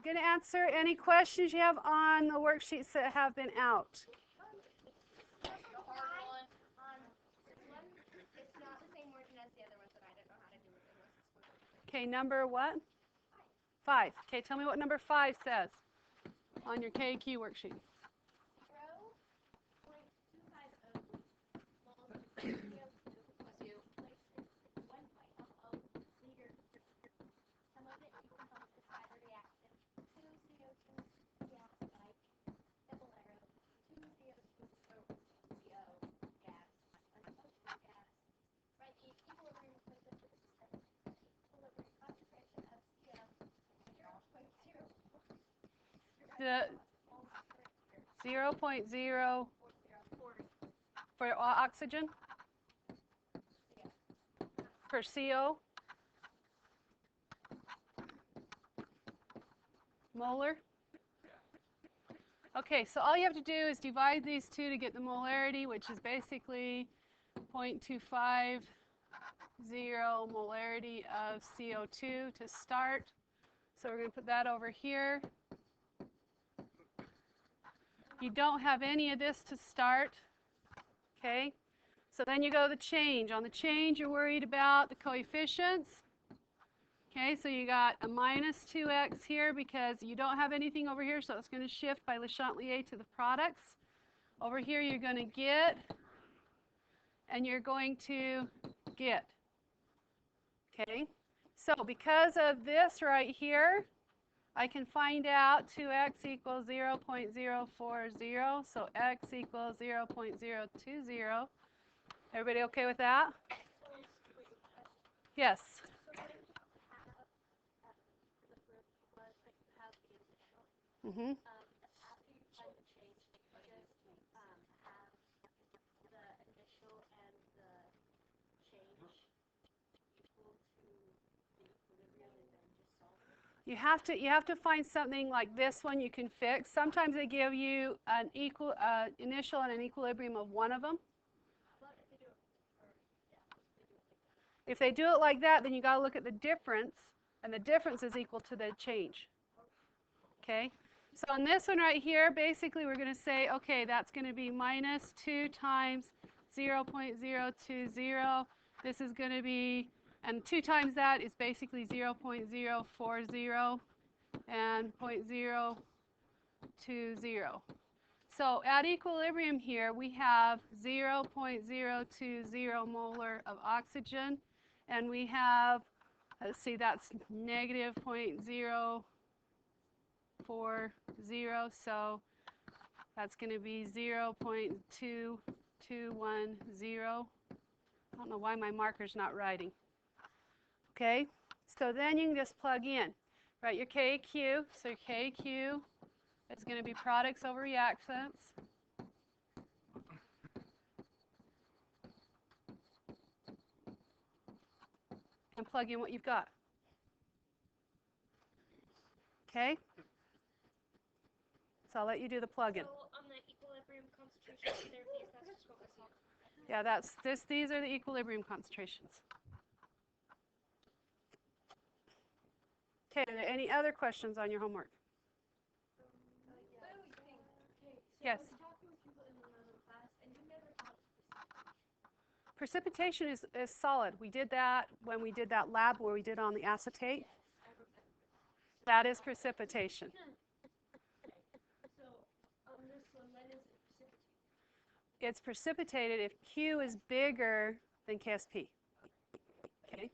going to answer any questions you have on the worksheets that have been out. Okay, number what? 5. Okay, tell me what number 5 says on your KQ worksheet. The 0.0 for oxygen per CO molar. Okay, so all you have to do is divide these two to get the molarity, which is basically 0.250 molarity of CO2 to start. So we're going to put that over here. You don't have any of this to start, okay? So then you go to the change. On the change, you're worried about the coefficients. Okay, so you got a minus 2x here because you don't have anything over here, so it's going to shift by Le Chatelier to the products. Over here, you're going to get, and you're going to get. Okay, so because of this right here, I can find out 2x equals 0.040, so x equals 0.020. Everybody okay with that? Yes. Mm-hmm. You have to find something like this one you can fix. Sometimes they give you an initial and an equilibrium of one of them. If they do it like that, then you got to look at the difference, and the difference is equal to the change. Okay? So on this one right here, basically we're going to say, okay, that's going to be minus 2 times 0.020. This is going to be, and 2 times that is basically 0.040 and 0.020. So at equilibrium here, we have 0.020 molar of oxygen, and we have, let's see, that's negative 0.040, so that's going to be 0.2210. I don't know why my marker's not writing. Okay, so then you can just plug in. Write your KQ, so your KQ is going to be products over reactants. And plug in what you've got. Okay? So I'll let you do the plug-in. So on the equilibrium concentration therapies, that's just what we saw. Yeah, these are the equilibrium concentrations. Okay, are there any other questions on your homework? Yes. Precipitation is solid. We did that when we did that lab where we did on the acetate. That is precipitation. So on this one, when is it precipitated? It's precipitated if Q is bigger than KSP. Okay?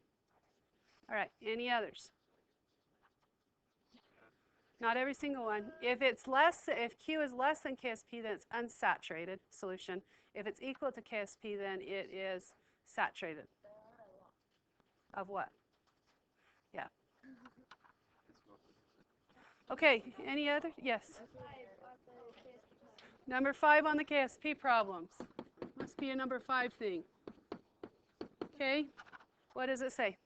All right, any others? Not every single one. If Q is less than KSP, then it's unsaturated solution. If it's equal to KSP, then it is saturated. Of what? Yeah. Okay, any other? Yes. Number 5 on the KSP problems. Must be a number 5 thing. Okay, what does it say?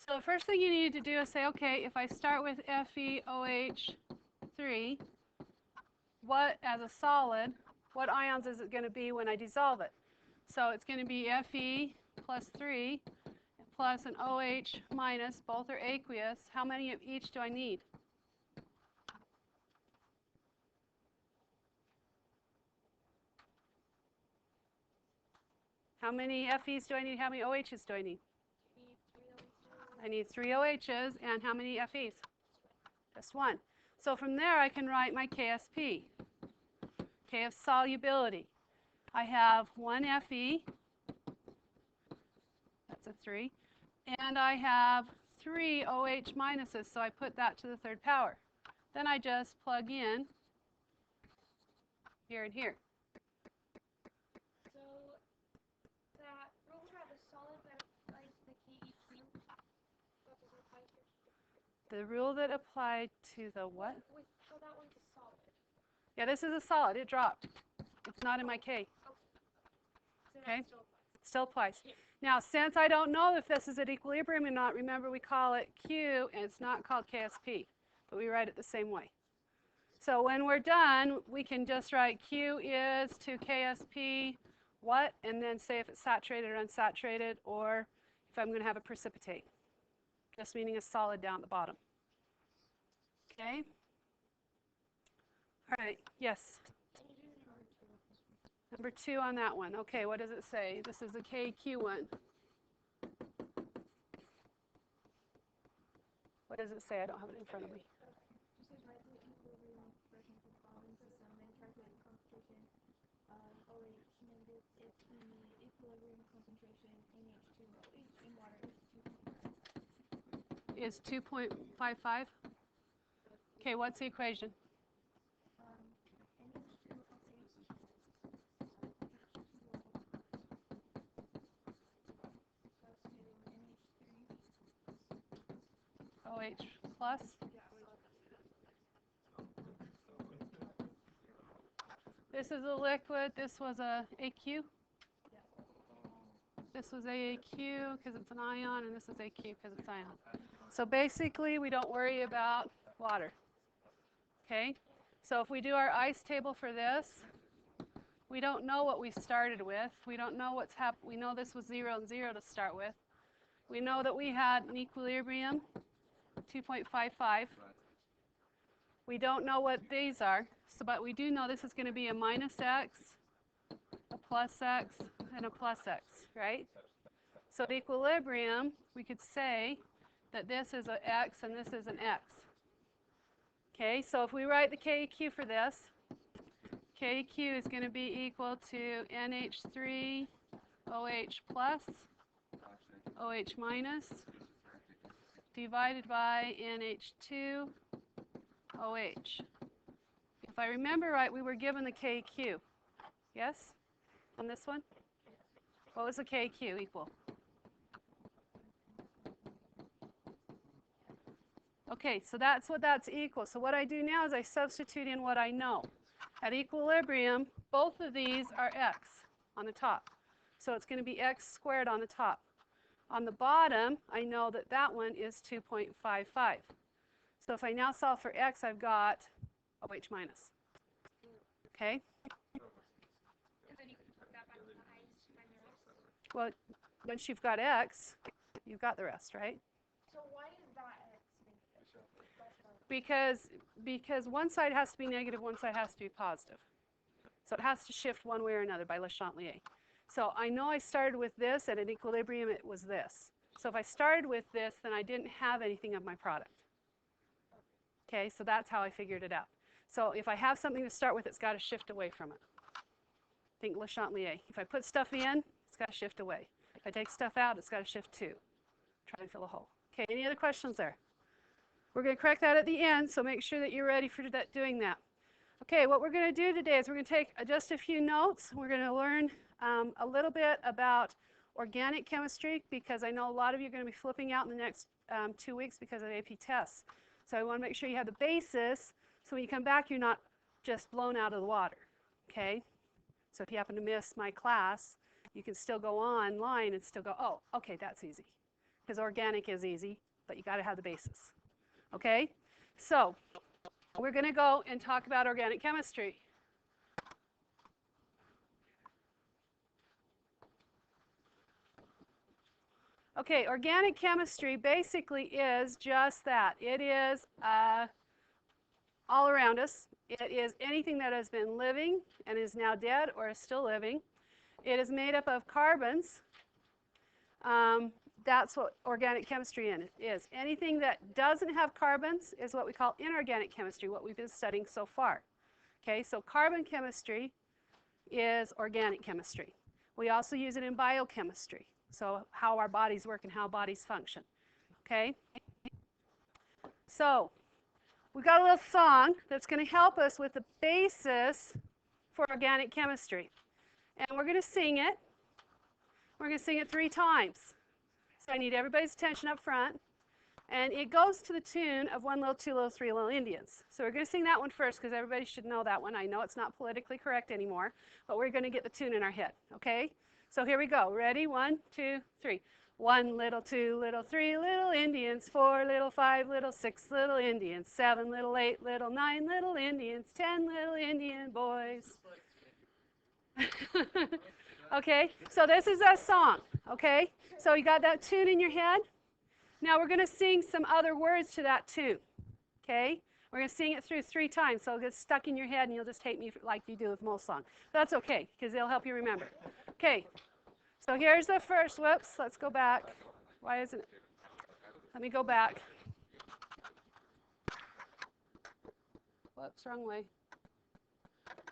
So the first thing you need to do is say, okay, if I start with FeOH3, what, as a solid, what ions is it going to be when I dissolve it? So it's going to be Fe plus 3 plus an OH minus, both are aqueous. How many of each do I need? How many Fe's do I need? How many OHs do I need? I need 3 OHs, and how many Fe's? Just one. So from there I can write my KSP. K of solubility. I have 1 Fe, that's a 3, and I have 3 OH minuses, so I put that to the third power. Then I just plug in here and here. So that rule about the solid that applies to the KE2, what does it apply to? The rule that applied to the what? With how that one's a solid. Yeah, this is a solid. It dropped. It's not in my K. Okay. So Okay? Still applies. Now, since I don't know if this is at equilibrium or not, remember we call it Q, and it's not called KSP, but we write it the same way. So when we're done, we can just write Q is to KSP what, and then say if it's saturated or unsaturated, or if I'm going to have a precipitate, just meaning a solid down at the bottom. Okay? All right, yes? Number 2 on that one. Okay, what does it say? This is the KQ one. What does it say? I don't have it in front of me. Is 2.55? Okay, what's the equation? OH plus? This is a liquid. This was a AQ. This was AAQ because it's an ion, and this is AQ because it's ion. So basically, we don't worry about water. Okay? So if we do our ice table for this, we don't know what we started with. We don't know what's happened. We know this was 0 and 0 to start with. We know that we had an equilibrium, 2.55. We don't know what these are, so, but we do know this is going to be a minus x, a plus x, and a plus x, right? So at equilibrium, we could say that this is an x and this is an x. Okay, so if we write the KQ for this, KQ is going to be equal to NH3 OH plus OH minus divided by NH2 OH. If I remember right, we were given the KQ. Yes? On this one? What was the KQ equal? Okay, so that's what that's equal. So what I do now is I substitute in what I know. At equilibrium, both of these are x on the top. So it's going to be x squared on the top. On the bottom, I know that that one is 2.55. So if I now solve for x, I've got OH minus. Okay? Well, once you've got x, you've got the rest, right? So why is that x? Because one side has to be negative, one side has to be positive. So it has to shift one way or another by Le Chatelier. So I know I started with this, and at equilibrium it was this. So if I started with this, then I didn't have anything of my product. Okay, so that's how I figured it out. So if I have something to start with, it's got to shift away from it. Think Le Chatelier. If I put stuff in, it's got to shift away. If I take stuff out, it's got to shift too. Try and fill a hole. Okay, any other questions there? We're going to correct that at the end, so make sure that you're ready for that, doing that. Okay, what we're going to do today is we're going to take just a few notes. We're going to learn a little bit about organic chemistry, because I know a lot of you are going to be flipping out in the next 2 weeks because of AP tests. So I want to make sure you have the basis, so when you come back, you're not just blown out of the water. Okay? So if you happen to miss my class, you can still go online and still go, oh, okay, that's easy. because organic is easy, but you got to have the basis. Okay? So we're going to go and talk about organic chemistry. Okay, organic chemistry basically is just that. It is all around us. It is anything that has been living and is now dead or is still living. It is made up of carbons. That's what organic chemistry is. Anything that doesn't have carbons is what we call inorganic chemistry, what we've been studying so far. Okay, so carbon chemistry is organic chemistry. We also use it in biochemistry, so how our bodies work and how bodies function. Okay, so we've got a little song that's going to help us with the basis for organic chemistry. And we're going to sing it. We're going to sing it 3 times. So I need everybody's attention up front. And it goes to the tune of 1 little, 2 little, 3 little Indians. So we're going to sing that one first because everybody should know that one. I know it's not politically correct anymore, but we're going to get the tune in our head, okay? So here we go. Ready? 1, 2, 3. 1 little, 2 little, 3 little Indians, 4 little, 5 little, 6 little Indians, 7 little, 8 little, 9 little Indians, 10 little Indian boys. Okay, so this is a song, okay? So you got that tune in your head? Now we're going to sing some other words to that tune, okay? We're going to sing it through 3 times, so it'll get stuck in your head and you'll just hate me like you do with most songs. That's okay, because it'll help you remember. Okay, so here's the first, whoops, let's go back. Why isn't it? Let me go back. Whoops, wrong way.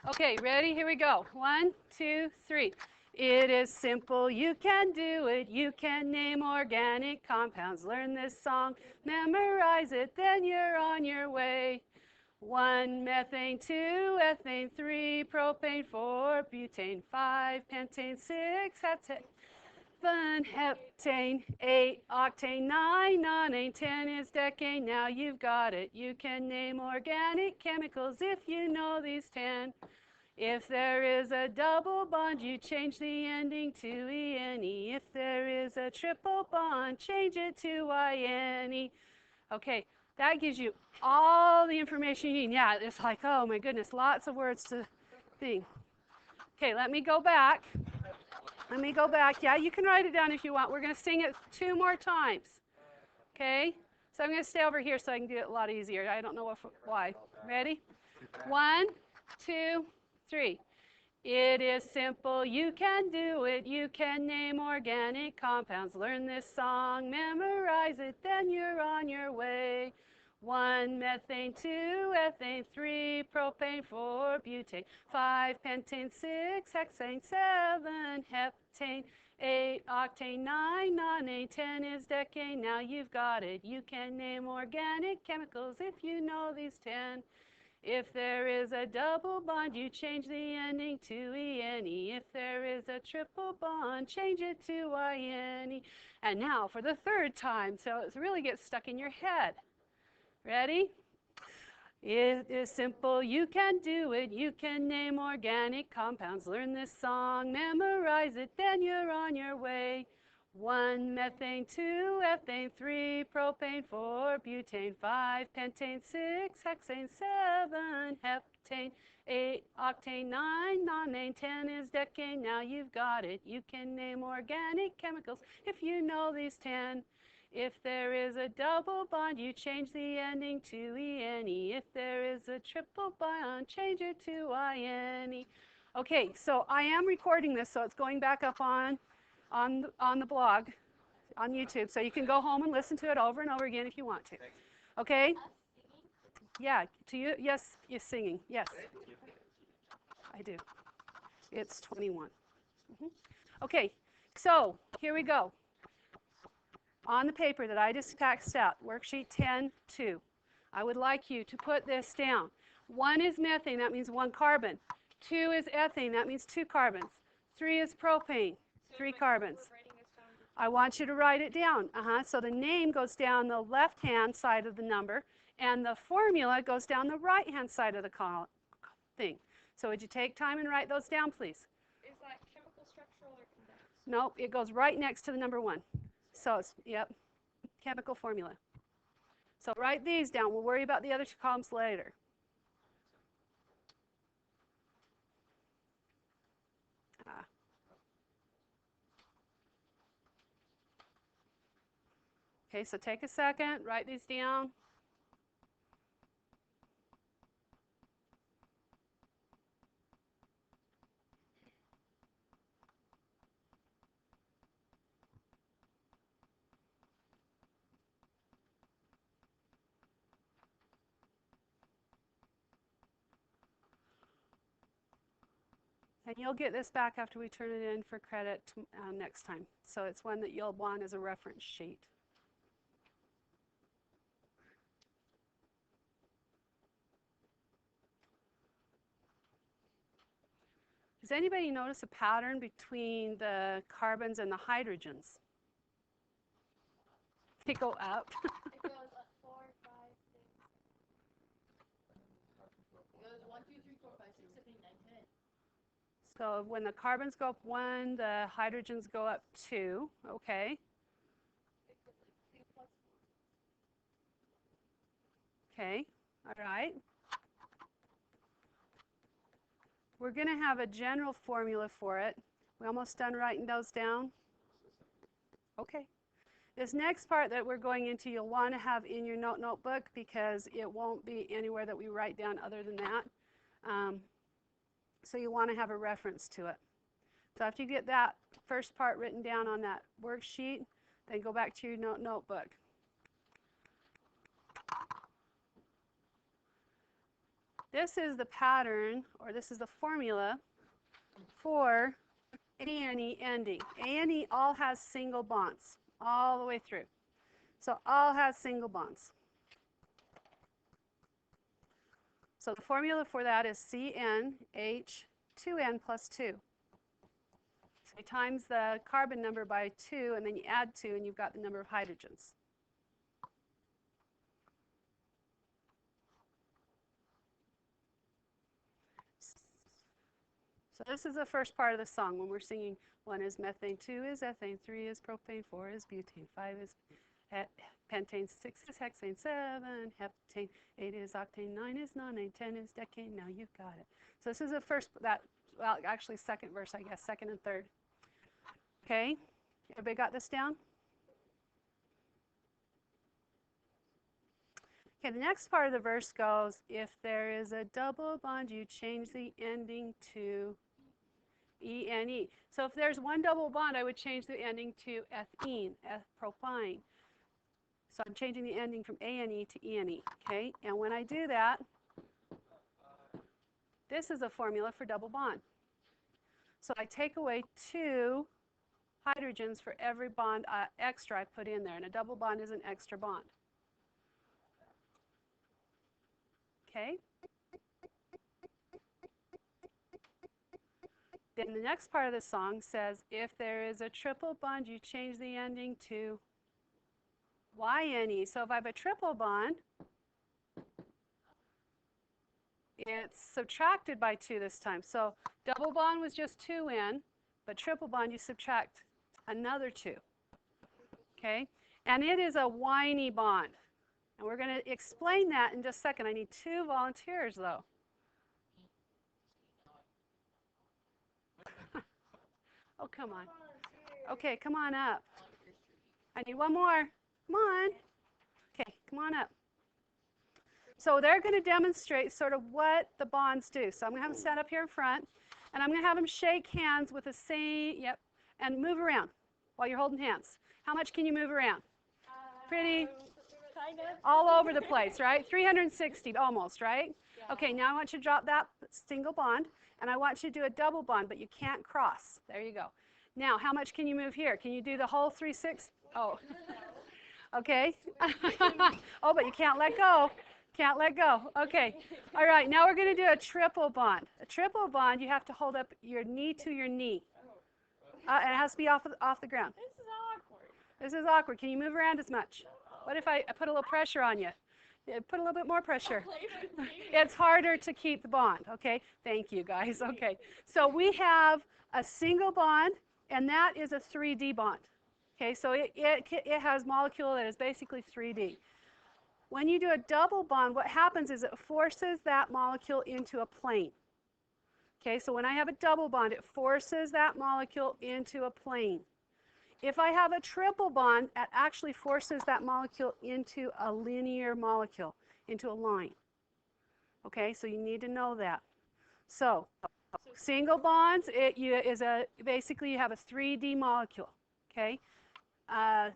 Okay, ready? Here we go. 1, 2, 3. It is simple, you can do it. You can name organic compounds. Learn this song, memorize it, then you're on your way. 1 methane, 2 ethane, 3 propane, 4 butane, 5 pentane, 6 heptane, 7 heptane, 8 octane, 9 nonane, 10 is decane. Now you've got it. You can name organic chemicals if you know these 10. If there is a double bond, you change the ending to ene. If there is a triple bond, change it to ine. Okay, that gives you all the information you need. Yeah, it's like, oh my goodness, lots of words to think. Okay, let me go back. Let me go back. Yeah, you can write it down if you want. We're going to sing it 2 more times. Okay, so I'm going to stay over here so I can do it a lot easier. I don't know why. Ready? 1, 2, 3. It is simple, you can do it. You can name organic compounds. Learn this song, memorize it, then you're on your way. 1 methane, 2 ethane, 3 propane, 4 butane, 5 pentane, 6 hexane, 7 heptane, 8 octane, 9 nonane, 10 is decane. Now you've got it. You can name organic chemicals if you know these 10. If there is a double bond, you change the ending to ene. If there is a triple bond, change it to ine. And now for the 3rd time, so it really gets stuck in your head. Ready? It is simple, you can do it. You can name organic compounds. Learn this song, memorize it, then you're on your way. 1 methane, 2 ethane, 3 propane, 4 butane, 5 pentane, 6 hexane, 7 heptane, 8 octane, 9 nonane, 10 is decane. Now you've got it. You can name organic chemicals if you know these 10. If there is a double bond, you change the ending to ene. If there is a triple bond, change it to ine. Okay, so I am recording this, so it's going back up on the blog, on YouTube, so you can go home and listen to it over and over again if you want to. Okay? Yeah, to you, yes, you're singing, yes. I do. It's 21. Okay, so here we go. On the paper that I just faxed out, worksheet 10-2, I would like you to put this down. 1 is methane, that means 1 carbon. 2 is ethane, that means 2 carbons. 3 is propane, 3 carbons. I want you to write it down. So the name goes down the left-hand side of the number, and the formula goes down the right-hand side of the thing. So would you take time and write those down, please? Is that chemical, structural, or condensed? Nope, it goes right next to the number 1. So it's, yep. chemical formula. So write these down. We'll worry about the other two columns later. Okay, so take a second, write these down. And you'll get this back after we turn it in for credit next time. So it's one that you'll want as a reference sheet. Does anybody notice a pattern between the carbons and the hydrogens? They go up. It goes up 4, 5, 6. It goes 1, 2, 3, 4, 5, 6, 7, 8, 9, 10. So when the carbons go up 1, the hydrogens go up 2. Okay. Okay. All right. We're going to have a general formula for it. We almost done writing those down? Okay. This next part that we're going into, you'll want to have in your notebook because it won't be anywhere that we write down other than that. So you want to have a reference to it. So after you get that first part written down on that worksheet, then go back to your notebook. This is the pattern, or this is the formula for A-N-E ending. A-N-E all has single bonds all the way through. So all has single bonds. So the formula for that is CnH2n plus 2. So you times the carbon number by 2, and then you add 2, and you've got the number of hydrogens. So this is the first part of the song when we're singing. 1 is methane, 2 is ethane, 3 is propane, 4 is butane, 5 is pentane, 6 is hexane, 7 heptane, 8 is octane, 9 is nonane, 10 is decane. Now you've got it. So this is the first, well, actually second verse, I guess, second and third. Okay, everybody got this down? Okay, the next part of the verse goes, if there is a double bond, you change the ending to E-N-E. So if there's one double bond, I would change the ending to ethene, propyne. So I'm changing the ending from A-N-E to E-N-E, okay? And when I do that, this is a formula for double bond. So I take away 2 hydrogens for every bond extra I put in there, and a double bond is an extra bond. Okay? Then the next part of the song says, if there is a triple bond, you change the ending to Y-N-E. So if I have a triple bond, it's subtracted by 2 this time. So double bond was just 2N, but triple bond, you subtract another 2. Okay? And it is a Y-N-E bond. And we're going to explain that in just a second. I need 2 volunteers, though. Oh, come on. Okay, come on up. I need one more. Come on. Okay, come on up. So they're going to demonstrate sort of what the bonds do. So I'm going to have them stand up here in front, and I'm going to have them shake hands with the same, yep, and move around while you're holding hands. How much can you move around? Pretty? Kind of. All over the place, right? 360 almost, right? Yeah. Okay, now I want you to drop that single bond, and I want you to do a double bond, but you can't cross. There you go. Now, how much can you move here? Can you do the whole 360? Oh. Okay. Oh, but you can't let go. Can't let go. Okay. All right, now we're going to do a triple bond. A triple bond, you have to hold up your knee to your knee. And it has to be off the ground. This is awkward. This is awkward. Can you move around as much? What if I put a little pressure on you? Put a little bit more pressure. It's harder to keep the bond. Okay. Thank you, guys. Okay. So we have a single bond, and that is a 3D bond. Okay, so it has molecule that is basically 3D. When you do a double bond, what happens is it forces that molecule into a plane. Okay, so when I have a double bond, it forces that molecule into a plane. If I have a triple bond, it actually forces that molecule into a linear molecule, into a line. Okay, so you need to know that. So single bonds, basically you have a 3D molecule. Okay, a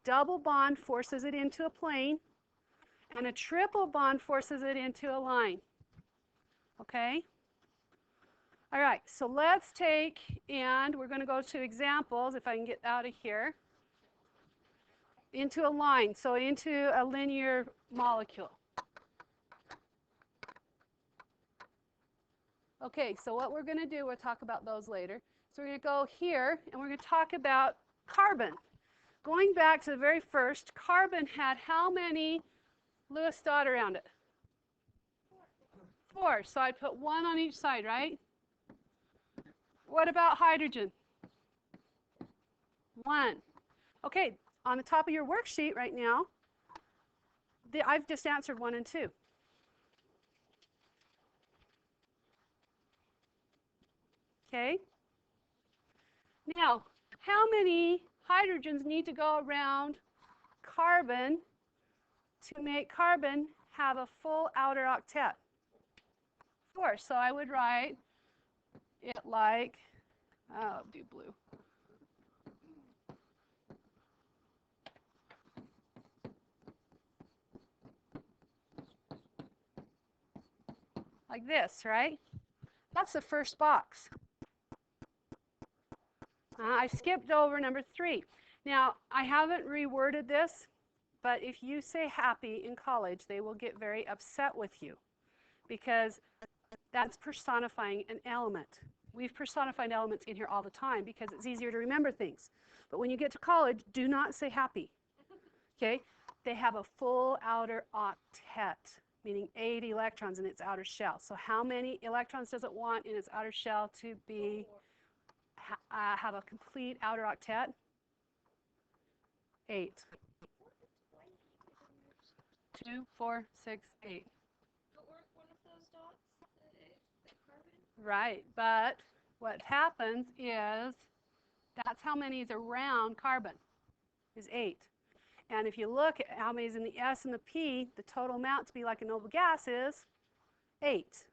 double bond forces it into a plane, and a triple bond forces it into a line. Okay. All right, so let's take, and we're going to go to examples, if I can get out of here, into a line, so into a linear molecule. Okay, so what we're going to do, we'll talk about those later. So we're going to go here, and we're going to talk about carbon. Going back to the very first, carbon had how many Lewis dot around it? 4. So I'd put 1 on each side, right? What about hydrogen? 1. Okay, on the top of your worksheet right now, I've just answered 1 and 2. Okay? Now, how many hydrogens need to go around carbon to make carbon have a full outer octet? 4. So I would write it like, I'll do blue. Like this, right? That's the first box. I skipped over number 3. Now, I haven't reworded this, but if you say happy in college, they will get very upset with you because that's personifying an element. We've personified elements in here all the time because it's easier to remember things. But when you get to college, do not say happy. Okay? They have a full outer octet, meaning 8 electrons in its outer shell. So how many electrons does it want in its outer shell to be have a complete outer octet? 8. 2, 4, 6, 8. But weren't one of those dots the carbon? Right, but what happens is that's how many is around carbon, is 8. And if you look at how many is in the S and the P, the total amount to be like a noble gas is 8.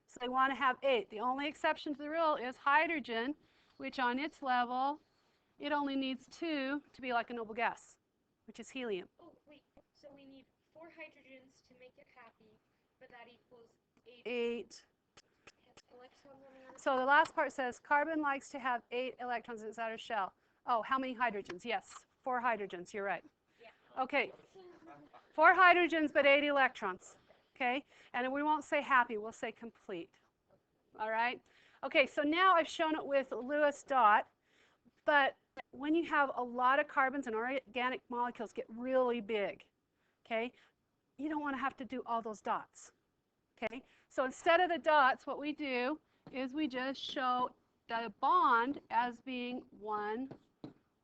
So they want to have 8. The only exception to the rule is hydrogen, which on its level, it only needs 2 to be like a noble gas, which is helium. Oh, wait. So we need 4 hydrogens to make it happy, but that equals 8 electrons on the outer So the last part says carbon likes to have 8 electrons in its outer shell. Oh, how many hydrogens? Yes, 4 hydrogens. You're right. Yeah. Okay, 4 hydrogens, but 8 electrons. Okay, and we won't say happy, we'll say complete. All right? Okay, so now I've shown it with Lewis dot, but when you have a lot of carbons and organic molecules get really big, okay, you don't want to have to do all those dots. Okay, so instead of the dots, what we do is we just show the bond as being one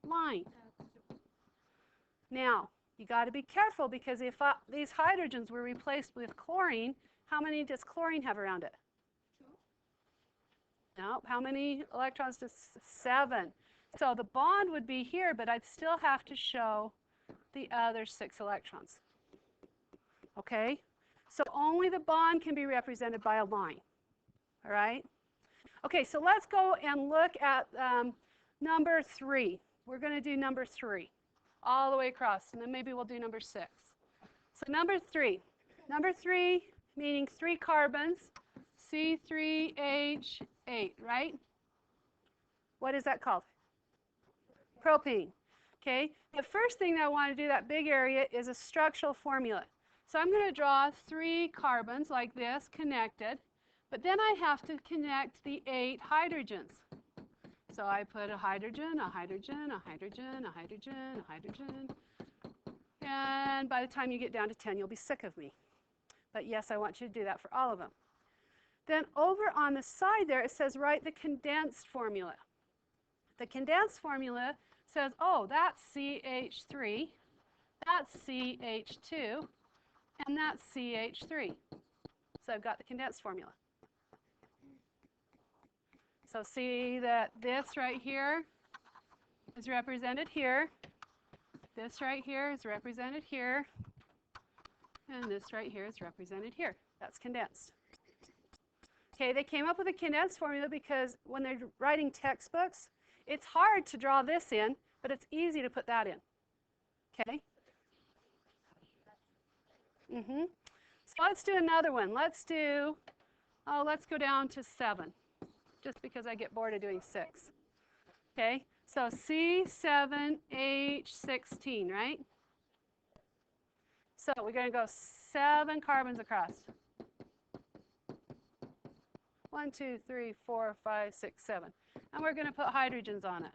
line. Now, you got to be careful because if these hydrogens were replaced with chlorine, how many does chlorine have around it? 2. No, how many electrons does 7? So the bond would be here, but I'd still have to show the other 6 electrons. Okay, so only the bond can be represented by a line. All right? Okay, so let's go and look at number 3. We're going to do number 3 all the way across, and then maybe we'll do number 6. So number 3. Number 3 meaning 3 carbons, C3H8, right? What is that called? Propane. Okay, the first thing that I want to do, that big area, is a structural formula. So I'm going to draw 3 carbons like this connected, but then I have to connect the 8 hydrogens. So I put a hydrogen, a hydrogen, a hydrogen, a hydrogen, a hydrogen. And by the time you get down to 10, you'll be sick of me. But yes, I want you to do that for all of them. Then over on the side there, it says write the condensed formula. The condensed formula says, oh, that's CH3, that's CH2, and that's CH3. So I've got the condensed formula. So see that this right here is represented here. This right here is represented here. And this right here is represented here. That's condensed. Okay, they came up with a condensed formula because when they're writing textbooks, it's hard to draw this in, but it's easy to put that in. Okay? So let's do another one. Let's go down to 7, just because I get bored of doing 6. Okay, so C7H16, right? So we're going to go 7 carbons across. 1, 2, 3, 4, 5, 6, 7. And we're going to put hydrogens on it.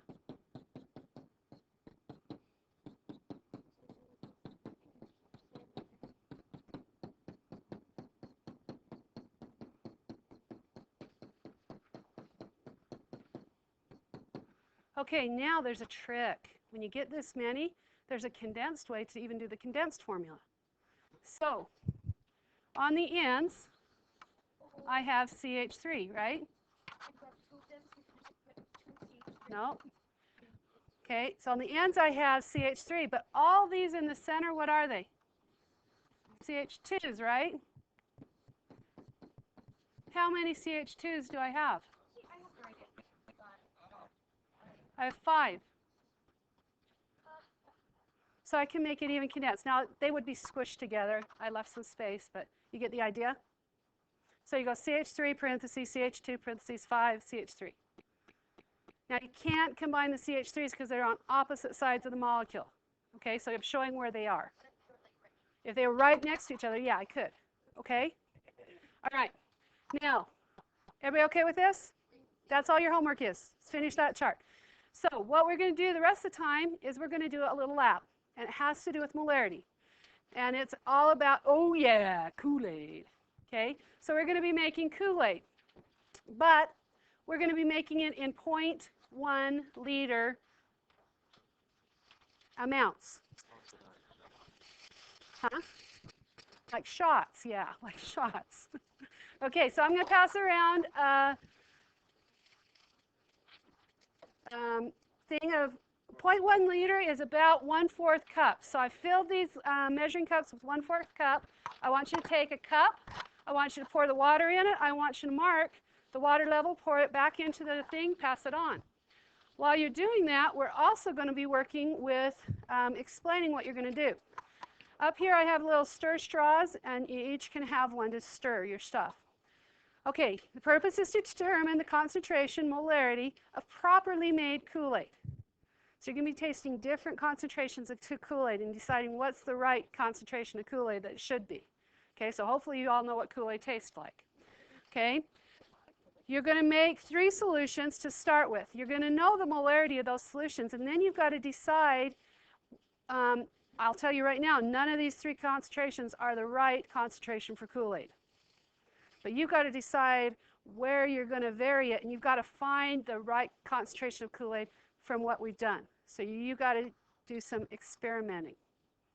Okay, now there's a trick. When you get this many, there's a condensed way to even do the condensed formula. So on the ends, I have CH3, right? No. Okay, so on the ends I have CH3, but all these in the center, what are they? CH2s, right? How many CH2s do I have? I have 5. So I can make it even condensed. Now, they would be squished together. I left some space, but you get the idea? So you go CH3, parentheses, CH2, parentheses, 5, CH3. Now, you can't combine the CH3s because they're on opposite sides of the molecule. Okay, so I'm showing where they are. If they were right next to each other, yeah, I could. Okay? All right. Now, everybody okay with this? That's all your homework is. Let's finish that chart. So what we're going to do the rest of the time is we're going to do a little lab. And it has to do with molarity. And it's all about, oh yeah, Kool-Aid. Okay? So we're going to be making Kool-Aid. But we're going to be making it in 0.1 liter amounts. Huh? Like shots, yeah, like shots. Okay, so I'm going to pass around a thing of 0.1 liter is about 1/4 cup. So I filled these measuring cups with 1/4 cup. I want you to take a cup. I want you to pour the water in it. I want you to mark the water level, pour it back into the thing, pass it on. While you're doing that, we're also going to be working with explaining what you're going to do. Up here I have little stir straws, and you each can have one to stir your stuff. Okay, the purpose is to determine the concentration, molarity, of properly made Kool-Aid. So you're going to be tasting different concentrations of Kool-Aid and deciding what's the right concentration of Kool-Aid that it should be. Okay, so hopefully you all know what Kool-Aid tastes like. Okay, you're going to make 3 solutions to start with. You're going to know the molarity of those solutions, and then you've got to decide, I'll tell you right now, none of these 3 concentrations are the right concentration for Kool-Aid. But you've got to decide where you're going to vary it, and you've got to find the right concentration of Kool-Aid from what we've done. So you've got to do some experimenting.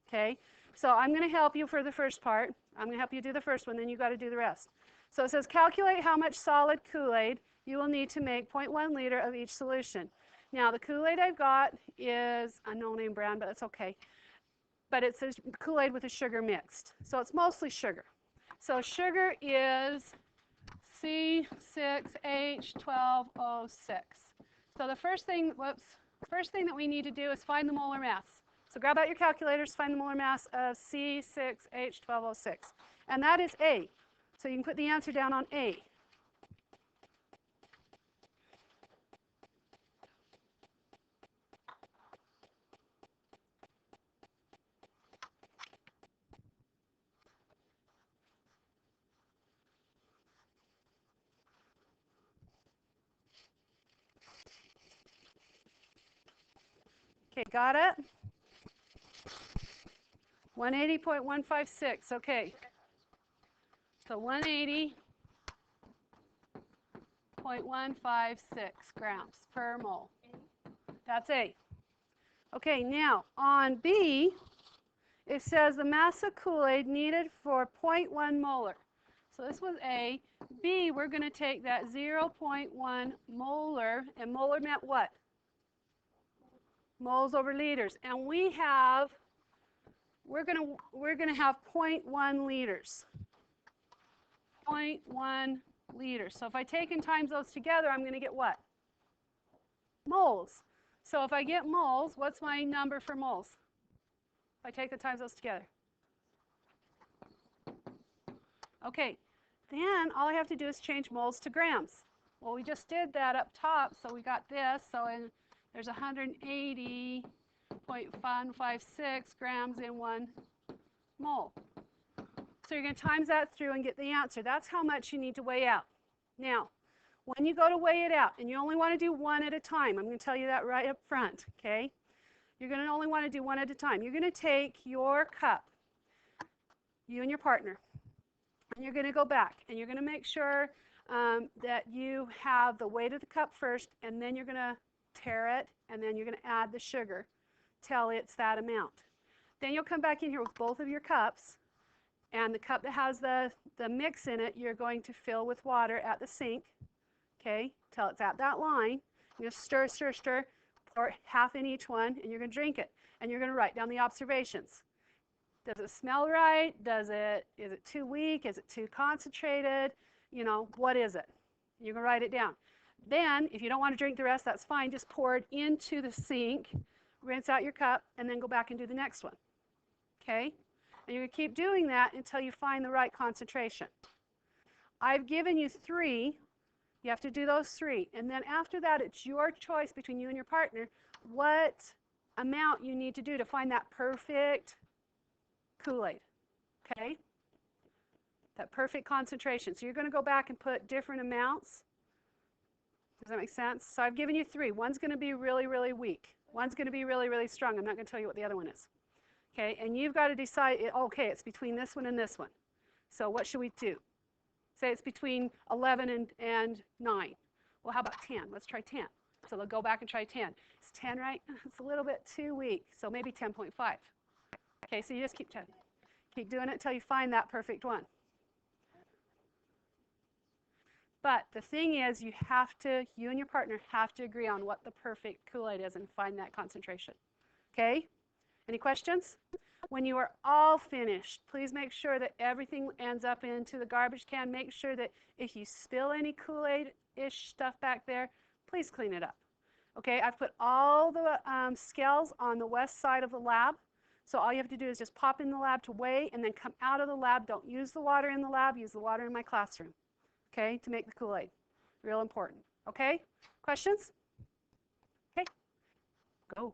Okay? So I'm going to help you for the first part. I'm going to help you do the first one, then you've got to do the rest. So it says calculate how much solid Kool-Aid you will need to make 0.1 liter of each solution. Now the Kool-Aid I've got is a no-name brand, but it's okay. But it's a Kool-Aid with a sugar mixed. So it's mostly sugar. So sugar is C6H12O6. So the first thing that we need to do is find the molar mass. So grab out your calculators, find the molar mass of C6H12O6. And that is A. So you can put the answer down on A. Okay, got it? 180.156, okay. So 180.156 grams per mole. That's A. Okay, now on B, it says the mass of Kool-Aid needed for 0.1 molar. So this was A. B, we're going to take that 0.1 molar, and molar meant what? Moles over liters. And we're going to have 0.1 liters. 0.1 liters. So if I take and times those together, I'm going to get what? Moles. So if I get moles, what's my number for moles? If I take the times those together. Okay, then all I have to do is change moles to grams. Well, we just did that up top, so we got this. So there's 180.156 grams in 1 mole. So you're going to times that through and get the answer. That's how much you need to weigh out. Now, when you go to weigh it out, and you only want to do one at a time, I'm going to tell you that right up front, okay? You're going to only want to do one at a time. You're going to take your cup, you and your partner, and you're going to go back, and you're going to make sure that you have the weight of the cup first, and then you're going to tare it, and then you're going to add the sugar till it's that amount. Then you'll come back in here with both of your cups, and the cup that has the mix in it, you're going to fill with water at the sink, okay, till it's at that line. You're going to stir, stir, stir, pour half in each one, and you're going to drink it. And you're going to write down the observations. Does it smell right? Is it too weak? Is it too concentrated? You know, what is it? You're going to write it down. Then, if you don't want to drink the rest, that's fine. Just pour it into the sink, rinse out your cup, and then go back and do the next one. Okay? And you're going to keep doing that until you find the right concentration. I've given you 3. You have to do those 3. And then after that, it's your choice between you and your partner what amount you need to do to find that perfect Kool-Aid. Okay? That perfect concentration. So you're going to go back and put different amounts. Does that make sense? So I've given you 3. One's going to be really, really weak. One's going to be really, really strong. I'm not going to tell you what the other one is. Okay? And you've got to decide, okay, it's between this one and this one. So what should we do? Say it's between 11 and 9. Well, how about 10? Let's try 10. So they'll go back and try 10. Is 10 right? It's a little bit too weak, so maybe 10.5. Okay, so you just keep doing it until you find that perfect one. But the thing is, you and your partner have to agree on what the perfect Kool-Aid is and find that concentration. Okay? Any questions? When you are all finished, please make sure that everything ends up into the garbage can. Make sure that if you spill any Kool-Aid-ish stuff back there, please clean it up. Okay, I've put all the scales on the west side of the lab. So all you have to do is just pop in the lab to weigh and then come out of the lab. Don't use the water in the lab. Use the water in my classroom, okay, to make the Kool-Aid. Real important. Okay, questions? Okay, go.